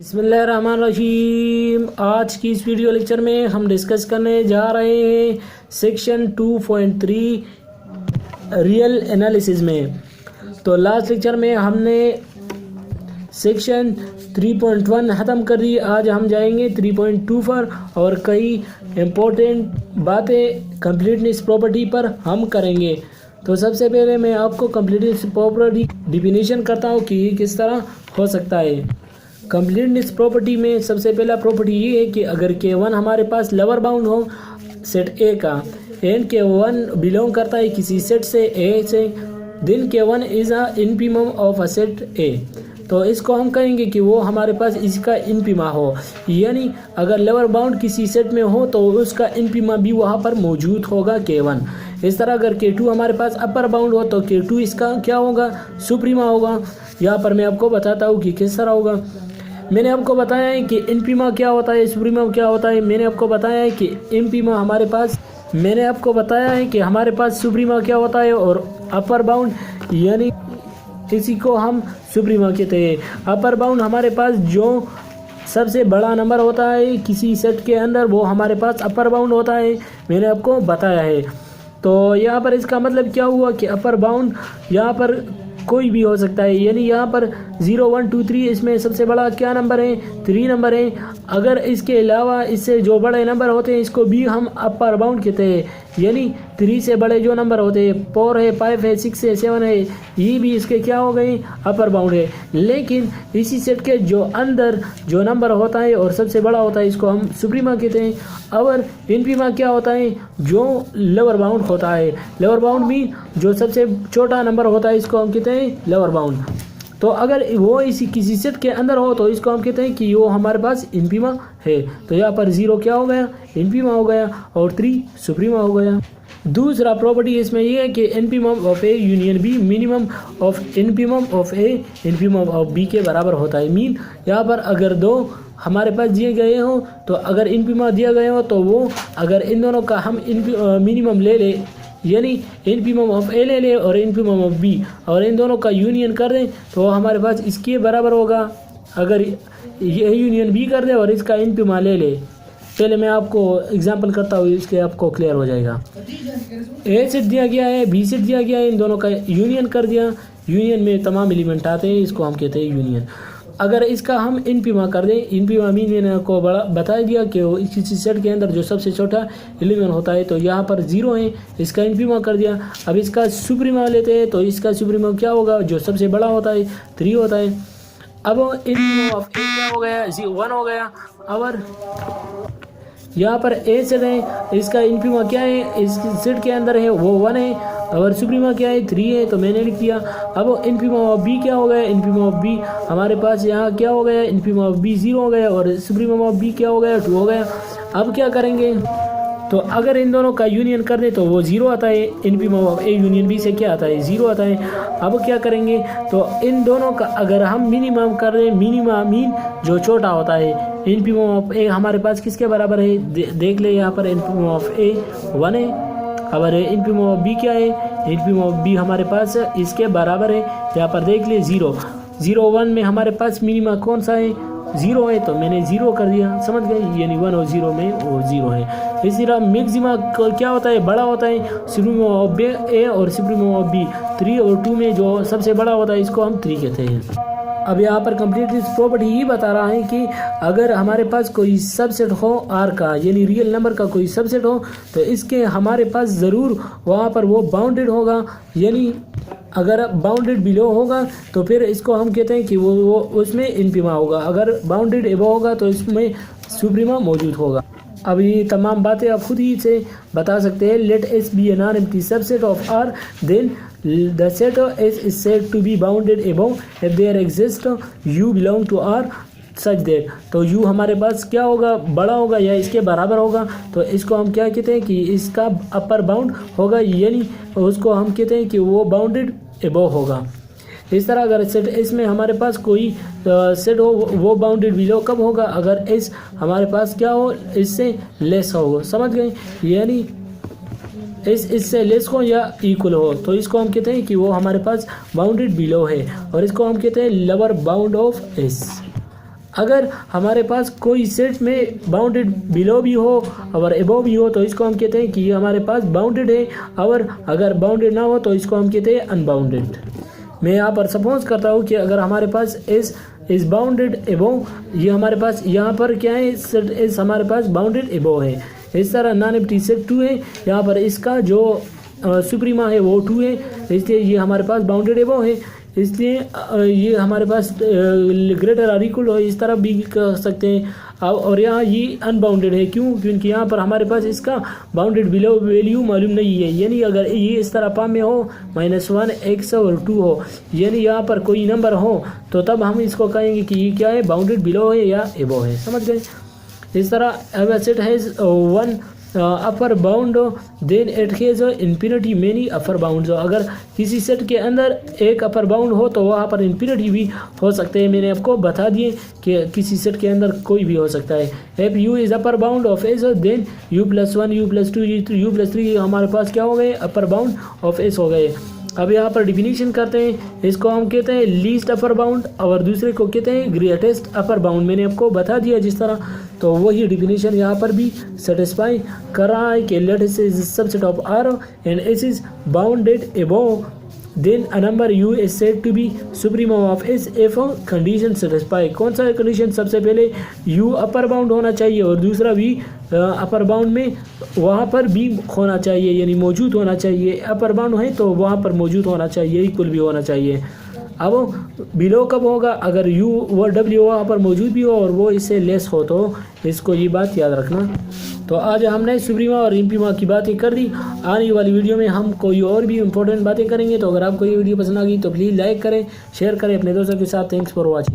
बिस्मिल्लाहिर्रहमानिर्रहीम। आज की इस वीडियो लेक्चर में हम डिस्कस करने जा रहे हैं सेक्शन 2.3 रियल एनालिसिस में। तो लास्ट लेक्चर में हमने सेक्शन 3.1 ख़त्म कर दी। आज हम जाएंगे 3.2 पर और कई इम्पोर्टेंट बातें कंप्लीटनेस प्रॉपर्टी पर हम करेंगे। तो सबसे पहले मैं आपको कंप्लीटनेस प्रॉपर्टी डिफिनीशन करता हूँ कि किस तरह हो सकता है। कंप्लीटनेस प्रॉपर्टी में सबसे पहला प्रॉपर्टी ये है कि अगर K1 हमारे पास लोअर बाउंड हो सेट A का एंड K1 बिलोंग करता है किसी सेट से A से, then K1 is a infimum of a set A। तो इसको हम कहेंगे कि वो हमारे पास इसका इनफिमा हो, यानी अगर लोअर बाउंड किसी सेट में हो तो उसका इनफिमा भी वहाँ पर मौजूद होगा K1। इस तरह अगर K2 हमारे पास अपर बाउंड हो तो K2 इसका क्या होगा, सुप्रीमा होगा। यहाँ पर मैं आपको बताता हूँ कि किस तरह होगा। मैंने आपको बताया है कि इनफिमा क्या होता है, सुप्रीमा क्या होता है। मैंने आपको बताया है कि इनफिमा हमारे पास सुप्रीमा क्या होता है और अपर बाउंड, यानी इसी को हम सुप्रीमा कहते हैं। अपर बाउंड हमारे पास जो सबसे बड़ा नंबर होता है किसी सेट के अंदर वो हमारे पास अपर बाउंड होता है, मैंने आपको बताया है। तो यहाँ पर इसका मतलब क्या हुआ कि अपर बाउंड यहाँ पर कोई भी हो सकता है, यानी यहाँ पर 0 1 2 3 इसमें सबसे बड़ा क्या नंबर है, 3 नंबर है। अगर इसके अलावा इससे जो बड़े नंबर होते हैं इसको भी हम अपर बाउंड कहते हैं, यानी 3 से बड़े जो नंबर होते हैं 4 है, 5 है, 6 है, 7 है, ये भी इसके क्या हो गए, अपर बाउंड है। लेकिन इसी सेट के जो अंदर जो नंबर होता है और सबसे बड़ा होता है इसको हम सुप्रीमा कहते हैं। और इनफिमा क्या होता है, जो लोअर बाउंड होता है। लोअर बाउंड भी जो सबसे छोटा नंबर होता है इसको हम कहते हैं लोअर बाउंड। तो अगर वो इसी किसी सेट के अंदर हो तो इसको हम कहते हैं कि वो हमारे पास इनफिमा है। तो यहाँ पर 0 क्या हो गया, इनफिमा हो गया, और 3 सुप्रीमा हो गया। दूसरा प्रॉपर्टी इसमें ये है कि infimum of A union B minimum of infimum of A infimum of B के बराबर होता है। मीन यहाँ पर अगर दो हमारे पास दिए गए हों तो अगर इनफिमा दिया गया हो तो वो अगर इन दोनों का हम मिनिमम ले लें, यानी इनफिमम ऑफ ए ले लें और इनफिमम ऑफ बी, और इन दोनों का यूनियन कर दें तो हमारे पास इसके बराबर होगा। अगर ये यूनियन बी कर दे और इसका इनफिमा ले ले, पहले मैं आपको एग्जांपल करता हूँ, इसके आपको क्लियर हो जाएगा। ए सेट दिया गया है, बी सेट दिया गया है, इन दोनों का यूनियन कर दिया। यूनियन में तमाम एलिमेंट आते हैं, इसको हम कहते हैं यूनियन। अगर इसका हम इनफिमा कर दें, इनफिमा मीन मैंने आपको बता दिया कि किसी सेट के अंदर जो सबसे छोटा एलिमेंट होता है, तो यहाँ पर 0 है, इसका इनफिमा कर दिया। अब इसका सुप्रीमा लेते हैं तो इसका सुप्रीमा क्या होगा, जो सबसे बड़ा होता है 3 होता है। अब इनफिमा ऑफ ए क्या हो गया, 1 हो गया। और यहाँ पर ए सेट है, इसका इनफिमा क्या है, इस सेट के अंदर है वो 1 है, और सुप्रीमा क्या है 3 है, तो मैंने लिख दिया। अब इनफिमा ऑफ बी क्या हो गया, इनफिमा ऑफ बी हमारे पास यहाँ क्या हो गया, इनफिमा ऑफ बी 0 हो गया, और सुप्रीमा ऑफ बी क्या हो गया, 2 हो गया। अब क्या करेंगे, तो अगर इन दोनों का यूनियन कर दे तो वो 0 आता है। इनफिमा ऑफ ए यूनियन बी से क्या आता है, 0 आता है। अब क्या करेंगे, तो इन दोनों का अगर हम मिनिमम कर दें, मिनिमा मीन जो छोटा होता है, इनफिमा ऑफ ए हमारे पास किसके बराबर है, देख ले यहाँ पर इनफिमा ऑफ ए 1 है, और इनफिमा ऑफ बी क्या है, इनफिमा ऑफ बी हमारे पास इसके बराबर है। यहाँ पर देख ले 0 0 1 में हमारे पास मिनिमा कौन सा है, 0 है, तो मैंने 0 कर दिया, समझ गए, यानी 1 और 0 में वो 0 है। इसी तरह मैक्सिमा क्या होता है, बड़ा होता है, सुप्रीमा ऑफ ए और सुप्रीमा ऑफ बी 3 और 2 में जो सबसे बड़ा होता है इसको हम 3 कहते हैं। अब यहाँ पर कंप्लीटनेस प्रॉपर्टी ही बता रहा है कि अगर हमारे पास कोई सबसेट हो आर का, यानी रियल नंबर का कोई सबसेट हो, तो इसके हमारे पास ज़रूर वहाँ पर वो बाउंडेड होगा, यानी अगर बाउंडेड बिलो होगा तो फिर इसको हम कहते हैं कि वो उसमें इनफिमा होगा। अगर बाउंडेड एबो होगा तो इसमें सुप्रीमा मौजूद होगा। अब ये तमाम बातें आप खुद ही से बता सकते हैं। Let S be an R empty subset of R, then the set S is said to be bounded above if there exist u belong to R such that. तो यू हमारे पास क्या होगा, बड़ा होगा या इसके बराबर होगा, तो इसको हम क्या कहते हैं कि इसका अपर बाउंड होगा, यानी उसको हम कहते हैं कि वो बाउंडेड एबो होगा। इस तरह अगर सेट एस में हमारे पास कोई सेट हो वो बाउंडेड बिलो कब होगा, अगर एस हमारे पास क्या हो, इससे लेस हो, समझ गए, यानी इससे लेस हो या इक्वल हो, तो इसको हम कहते हैं कि वो हमारे पास बाउंडेड बिलो है, और इसको हम कहते हैं लोअर बाउंड ऑफ एस। अगर हमारे पास कोई सेट में बाउंडेड बिलो भी हो और एबो भी हो तो इसको हम कहते हैं कि ये हमारे पास बाउंडेड है, और अगर बाउंडेड ना हो तो इसको हम कहते हैं अनबाउंडेड। मैं यहाँ पर सपोज करता हूँ कि अगर हमारे पास एस इज बाउंडेड एबो, ये हमारे पास यहाँ पर क्या है, सेट एस हमारे पास बाउंडेड एबो है। इस तरह नॉन एम्प्टी सेट 2 है, यहाँ पर इसका जो सुप्रीमा है वो 2 है, इसलिए ये हमारे पास बाउंडेड एबो है, इसलिए ये हमारे पास ग्रेटर और इक्वल हो इस तरह भी कह सकते हैं। और यहाँ ये अनबाउंडेड है, क्यों? क्योंकि यहाँ पर हमारे पास इसका बाउंडेड बिलो वैल्यू मालूम नहीं है, यानी अगर ये इस तरह फॉर्म में हो -1 x और 2 हो, यानी यहाँ पर कोई नंबर हो, तो तब हम इसको कहेंगे कि ये क्या है, बाउंडेड बिलो है या एबो है। समझ गए? इस तरह set has 1 upper bound then it has infinity many upper bound. अगर किसी सेट के अंदर एक अपर बाउंड हो तो वहाँ पर इन्फिनिटी भी हो सकते हैं। मैंने आपको बता दिए कि किसी सेट के अंदर कोई भी हो सकता है। If U is upper bound of S then u+1 u+2 u+3 हमारे पास क्या हो गए, अपर बाउंड ऑफ एस हो गए। अब यहाँ पर डिफिनीशन करते हैं, इसको हम कहते हैं लीस्ट अपर बाउंड और दूसरे को कहते हैं ग्रेटेस्ट अपर बाउंड। मैंने आपको बता दिया जिस तरह, तो वही डिफिनीशन यहाँ पर भी सेटिस्फाई कर रहा है कि let is subset of R and S is bounded above then a number u is said to be supreme of s if condition satisfy. कौन सा कंडीशन? सबसे पहले u अपर बाउंड होना चाहिए और दूसरा v अपर बाउंड में वहाँ पर भी होना चाहिए, यानी मौजूद होना चाहिए। अपर बाउंड है तो वहाँ पर मौजूद होना चाहिए, इक्वल भी होना चाहिए। अब बिलो कब होगा? अगर u व w वहाँ पर मौजूद भी हो और वो इससे लेस हो, तो इसको ये बात याद रखना। तो आज हमने सुप्रीमा और इंप्रीमा की बातें कर दी। आने वाली वीडियो में हम कोई और भी इंपॉर्टेंट बातें करेंगे। तो अगर आपको ये वीडियो पसंद आ गई तो प्लीज़ लाइक करें, शेयर करें अपने दोस्तों के साथ। Thanks for watching.